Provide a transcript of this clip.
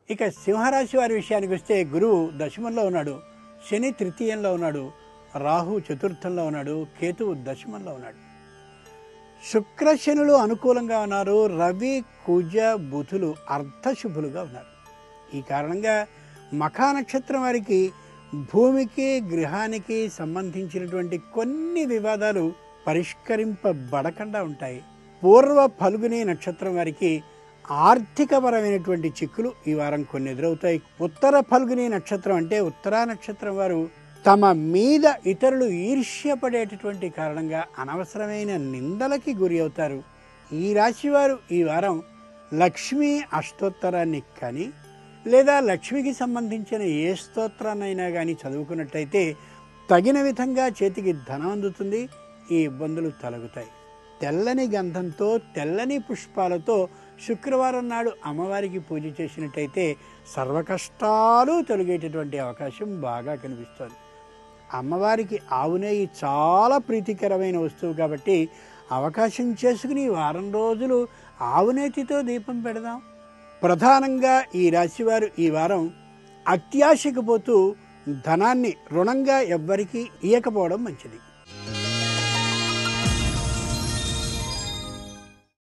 ఇక సింహరాశి వారి విషయానికి వస్తే గురువు దశమంలో ఉన్నాడు, శని తృతీయంలో ఉన్నాడు, రాహు చతుర్థంలో ఉన్నాడు, కేతువు దశమంలో ఉన్నాడు. శుక్రశనులు అనుకూలంగా ఉన్నారు, రవి కుజ బుధులు అర్ధశుభులుగా ఉన్నారు. ఈ కారణంగా మఖా నక్షత్రం వారికి భూమికి గృహానికి సంబంధించినటువంటి కొన్ని వివాదాలు పరిష్కరింపబడకుండా ఉంటాయి. పూర్వ ఫల్గుని నక్షత్రం వారికి ఆర్థికపరమైనటువంటి చిక్కులు ఈ వారం కొన్ని ఎదురవుతాయి. ఉత్తర ఫల్గుని నక్షత్రం అంటే ఉత్తరా నక్షత్రం వారు తమ మీద ఇతరులు ఈర్ష్యపడేటటువంటి కారణంగా అనవసరమైన నిందలకి గురి అవుతారు. ఈ రాశివారు ఈ వారం లక్ష్మీ అష్టోత్తరాన్ని కానీ లేదా లక్ష్మికి సంబంధించిన ఏ స్తోత్రాన్నైనా కానీ చదువుకున్నట్టయితే తగిన విధంగా చేతికి ధనం అందుతుంది, ఈ ఇబ్బందులు తొలగుతాయి. తెల్లని గంధంతో తెల్లని పుష్పాలతో శుక్రవారం నాడు అమ్మవారికి పూజ చేసినట్టయితే సర్వకష్టాలు తొలగేటటువంటి అవకాశం బాగా కనిపిస్తుంది. అమ్మవారికి ఆవు నెయ్యి చాలా ప్రీతికరమైన వస్తువు కాబట్టి అవకాశం చేసుకుని వారం రోజులు ఆవు నెయ్యితో దీపం పెడదాం. ప్రధానంగా ఈ రాశివారు ఈ వారం అత్యాశకు పోతూ ధనాన్ని రుణంగా ఎవ్వరికీ ఇయ్యకపోవడం మంచిది.